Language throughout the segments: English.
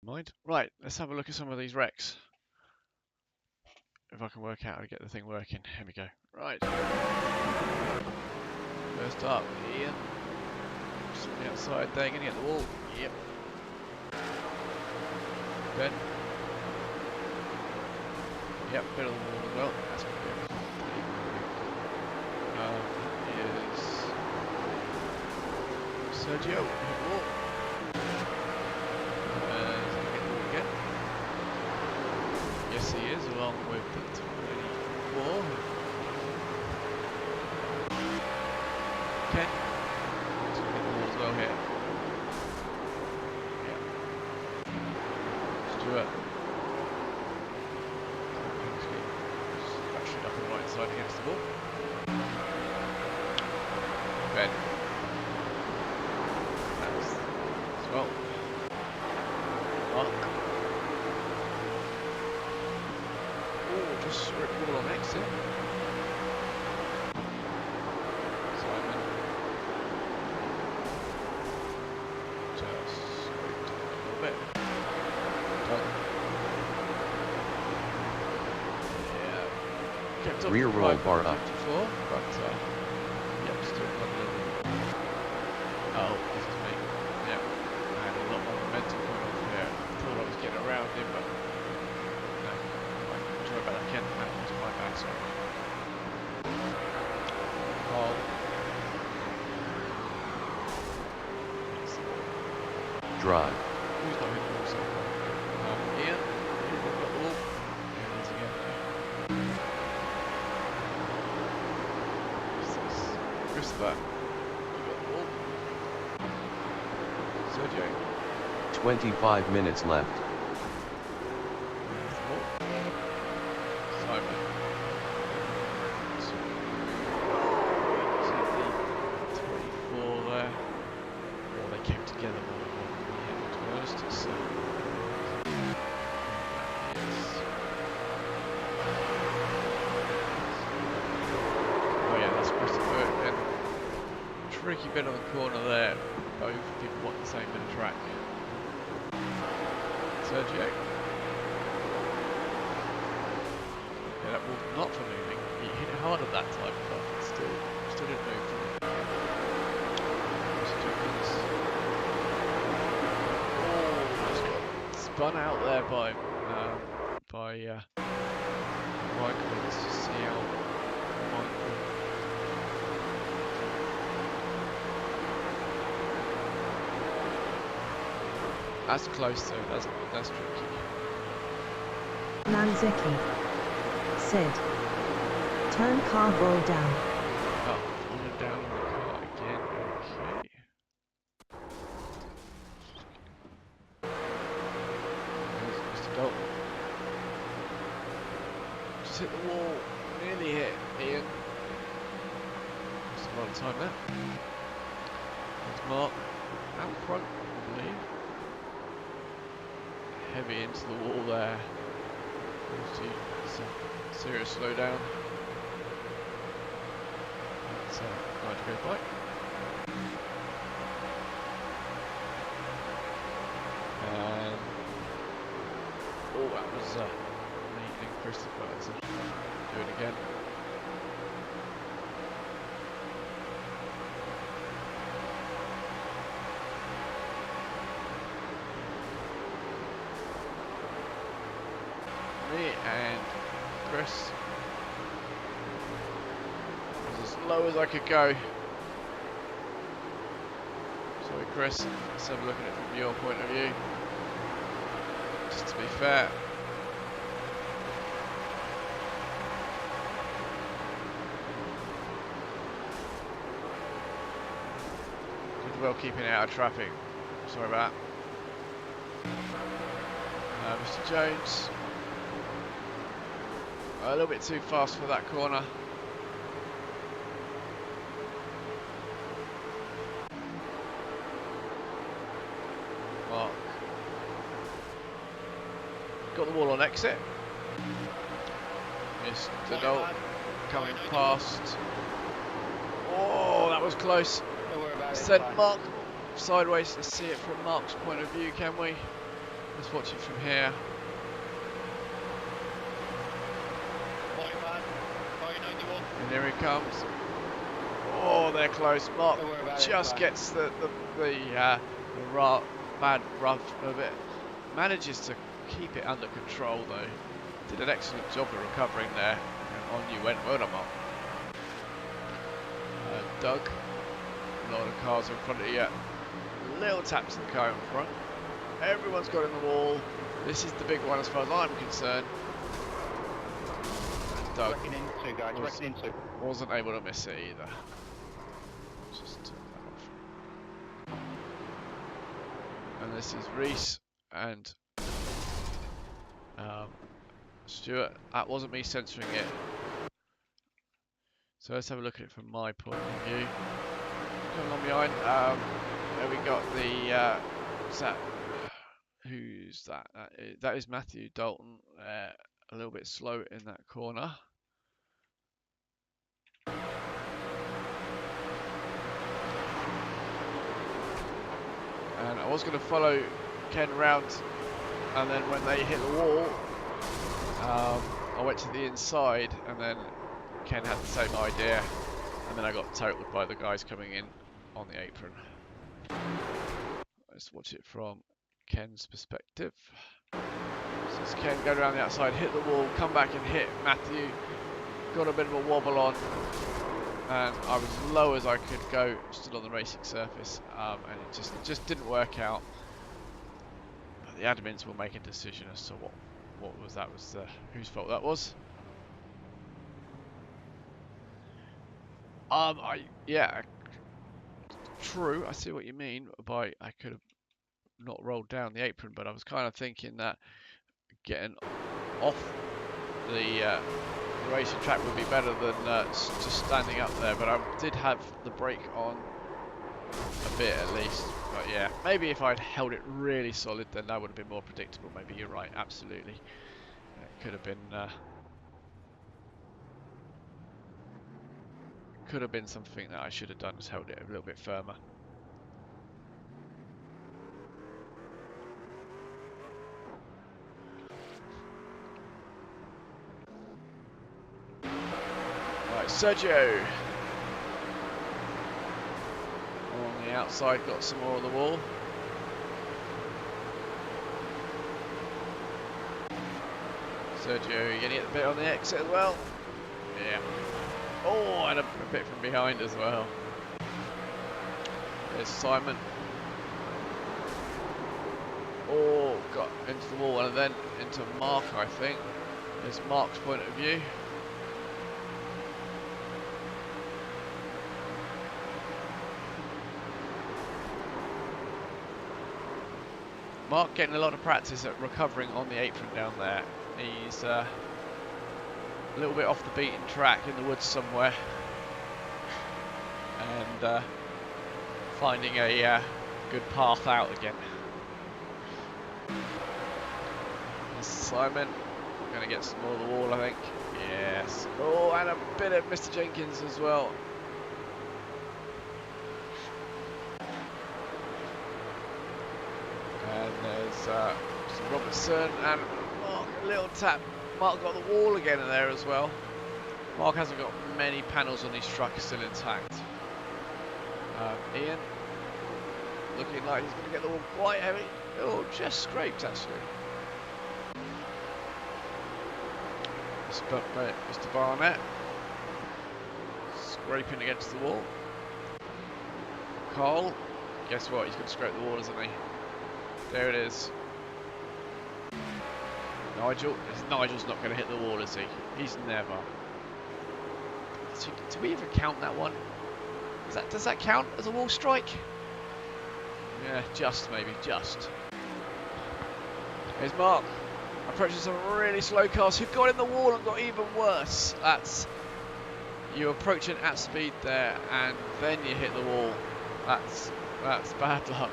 mind. Right, let's have a look at some of these wrecks. If I can work out how to get the thing working. Here we go. Right. First up, Ian. Just on the outside there, gonna get the wall. Yep. Ben. Yep, bit of the wall as well. That's gonna be everything. Here's Sergio. Hit the wall. He's gonna get the wall again. Yes, he is, along with the 24. Ken. He's gonna get the wall as well here. Yeah. Stuart. Straight up on the right side against the wall. Ben. That's as well. Mark. Oh, just straight wall on exit. Simon. Just scraped a little bit. Done. Yeah. Rear roll bar up. Before, but yeah, still got a little. Oh, this is me. Yeah, I had a lot more momentum going off there. I thought I was getting around him, but no. Sorry about that, Ken. That was my bad, sorry. Carl. Drive. Who's not hitting the wall so far? Ian. You've got the wall. Here it is again. Christopher. You've got the wall. Sergio. 25 minutes left. Simon. The 24 there. Or they came together more than one in the end, to be honest. So. Oh yeah, that's Christopher. And tricky bit on the corner there. Both people want the same bit of track. Sergio. Yeah, that was not for moving. He hit it hard at that time, but it still didn't move from it. Oh, just got spun out there by Michael. Let's just see how Michael. That's close though. That's tricky. Nanzeki. Sid. Turn car roll down. Oh, pulling down on the car again. Okay. There's Mr. Dalton. Just hit the wall. Nearly hit Ian. Just a lot of time there. There's Mark. Out front, I believe. Heavy into the wall there. See some serious slowdown. That's 90 degree bike. And oh, that was me and Christopher. So do it again. Me and Chris. It was as low as I could go. Sorry Chris, let's have a look at it from your point of view. Just to be fair. Did well keeping it out of traffic. Sorry about that. Mr. Jones. A little bit too fast for that corner. Mark. Got the wall on exit. Mr. Dalton coming past. Oh, that was close. Sent Mark sideways. Let's see it from Mark's point of view, can we? Let's watch it from here. And here he comes. Oh, they're close. Mark just gets the bad rough of it. Manages to keep it under control though. Did an excellent job of recovering there. And on you went. Well done, Mark. Doug. A lot of cars in front of you. Little tap to the car in front. Everyone's got in the wall. This is the big one as far as I'm concerned. And Doug wasn't able to miss it either. Just turn that off. And this is Reese and Stuart. That wasn't me censoring it. So let's have a look at it from my point of view. Going on behind. There we got the. What's that? Who's that? That is Matthew Dalton. A little bit slow in that corner. And I was going to follow Ken round, and then when they hit the wall, I went to the inside, and then Ken had the same idea, and then I got totaled by the guys coming in on the apron. Let's watch it from Ken's perspective. So it's Ken going around the outside, hit the wall, come back and hit Matthew. Got a bit of a wobble on, and I was as low as I could go, stood on the racing surface, and it just didn't work out. But the admins will make a decision as to what was that was whose fault that was. Yeah, true. I see what you mean by I could have not rolled down the apron, but I was kind of thinking that getting off the racing track would be better than just standing up there. But I did have the brake on a bit at least. But yeah, maybe if I'd held it really solid, then that would have been more predictable. Maybe you're right. Absolutely, it could have been. Could have been something that I should have done, was held it a little bit firmer. Right, Sergio on the outside, got some more on the wall. Sergio, you're getting a bit on the exit as well. Yeah. Oh, and a bit from behind as well. There's Simon. Oh, got into the wall and then into Mark, I think. There's Mark's point of view. Mark getting a lot of practice at recovering on the apron down there. He's a little bit off the beaten track in the woods somewhere, and finding a good path out again. There's Simon, going to get some more of the wall, I think. Yes. Oh, and a bit of Mr. Jenkins as well. And there's Robertson and Mark, a little tap. Mark got the wall again in there as well. Mark hasn't got many panels on his truck, still intact. Ian, looking like he's going to get the wall quite heavy. Oh, just scraped actually. Mr. Barnett, scraping against the wall. Cole, guess what? He's going to scrape the wall, isn't he? There it is. Nigel's not going to hit the wall, is he? He's never. Do we even count that one? Does that count as a wall strike? Yeah, just maybe, just. Here's Mark, approaching some really slow cars who got in the wall and got even worse. That's, you're approaching at speed there and then you hit the wall. That's bad luck.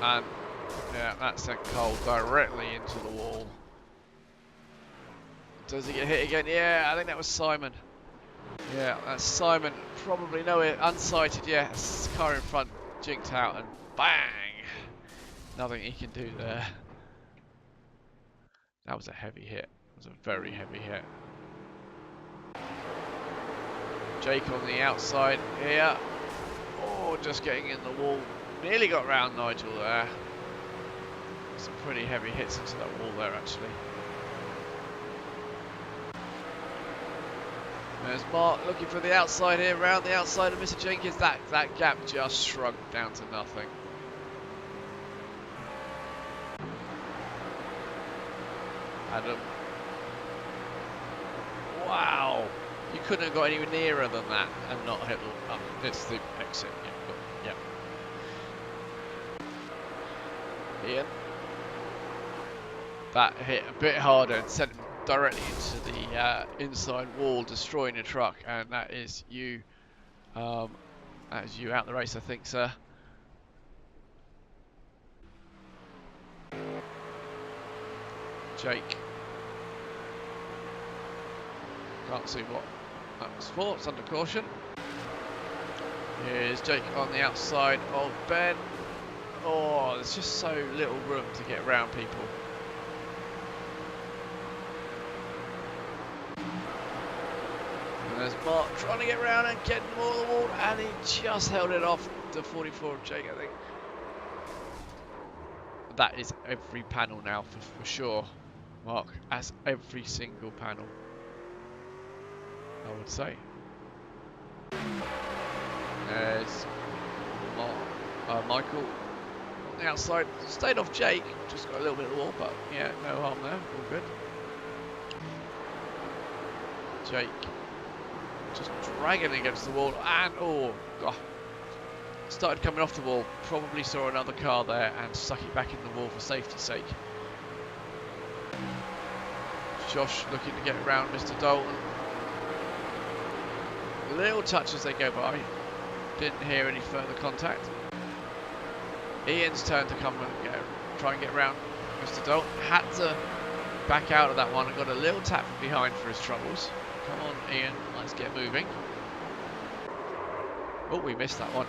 And yeah, that sent Cole directly into the wall. Does he get hit again? Yeah, I think that was Simon. Yeah, that's Simon. Probably nowhere unsighted. Yeah, car in front jinked out and Bang! Nothing he can do there. That was a heavy hit. It was a very heavy hit. Jake on the outside here. Oh, just getting in the wall. Nearly got round Nigel there. Some pretty heavy hits into that wall there, actually. There's Mark looking for the outside here, round the outside of Mr. Jenkins. That gap just shrunk down to nothing. Adam. Wow. You couldn't have got any nearer than that and not hit the, it's the exit. Yeah, but, yeah. Ian. That hit a bit harder and sent him directly into the inside wall, destroying the truck, and that is you. That is you out the race, I think, sir. Jake. Can't see what that was for. It's under caution. Here's Jake on the outside of Ben. Oh, there's just so little room to get around people. And there's Mark trying to get around and get more of the wall, and he just held it off the 44 of Jake, I think. That is every panel now for sure, Mark. That's every single panel, I would say. There's Michael on the outside. Stayed off Jake, just got a little bit of wall, but yeah, no harm there, all good. Jake just dragging against the wall, and oh god, started coming off the wall. Probably saw another car there and stuck it back in the wall for safety's sake. Josh looking to get around Mr. Dalton. Little touch as they go by. Didn't hear any further contact. Ian's turn to come and try and get around Mr. Dalton. Had to back out of that one and got a little tap from behind for his troubles. Come on, Ian, let's get moving. Oh, we missed that one.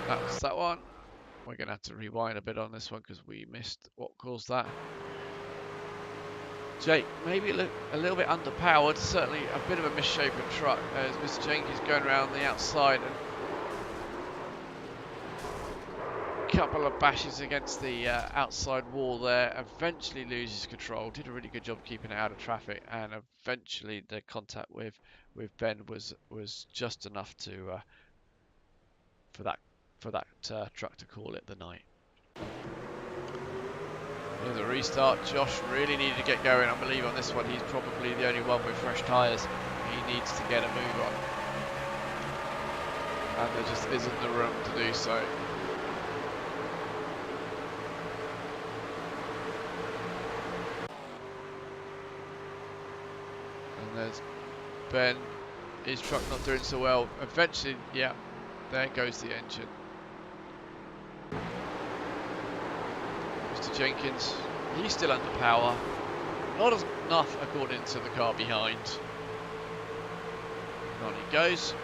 That was that one. We're going to have to rewind a bit on this one because we missed what caused that. Jake, maybe a little bit underpowered, certainly a bit of a misshapen truck as Mr. Jenkins going around the outside and a couple of bashes against the outside wall there, eventually loses control, did a really good job keeping it out of traffic, and eventually the contact with Ben was just enough to for that truck to call it the night. Here's a restart. Josh really needed to get going. I believe on this one he's probably the only one with fresh tyres. He needs to get a move on. And there just isn't the room to do so. And there's Ben. His truck not doing so well. Eventually, yeah, there goes the engine. Mr. Jenkins, he's still under power. Not enough according to the car behind. On he goes.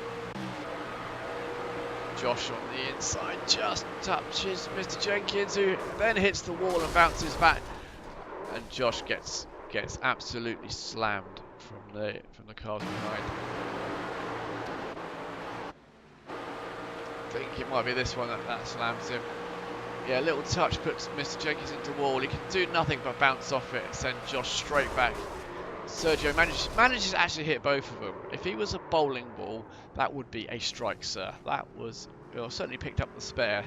Josh on the inside just touches Mr. Jenkins, who then hits the wall and bounces back. And Josh gets absolutely slammed from the cars behind. I think it might be this one that slams him. Yeah, a little touch puts Mr. Jenkins into the wall. He can do nothing but bounce off it and send Josh straight back. Sergio manages to actually hit both of them. If he was a bowling ball, that would be a strike, sir. That was, well, certainly picked up the spare.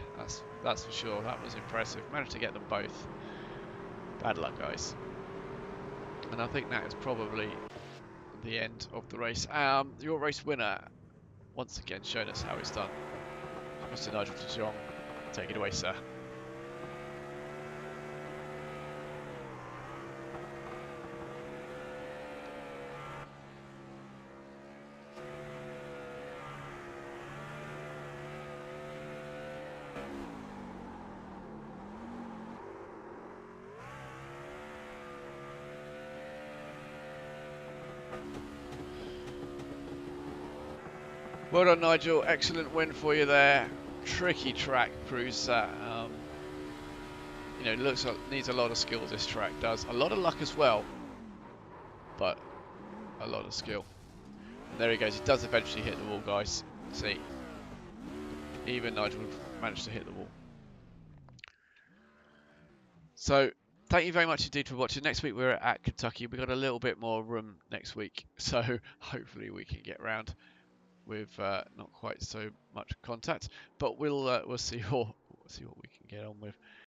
That's for sure. That was impressive. Managed to get them both. Bad luck, guys. And I think that is probably the end of the race. Your race winner, once again, showed us how it's done. Mr. Nigel de Jong, take it away, sir. Well done, Nigel. Excellent win for you there. Tricky track proves that. You know, it looks like needs a lot of skill. This track does a lot of luck as well, but a lot of skill. And there he goes. He does eventually hit the wall, guys. See, even Nigel managed to hit the wall. So, thank you very much indeed for watching. Next week we're at Kentucky. We've got a little bit more room next week, so hopefully we can get round with not quite so much contact, but we'll see what we can get on with.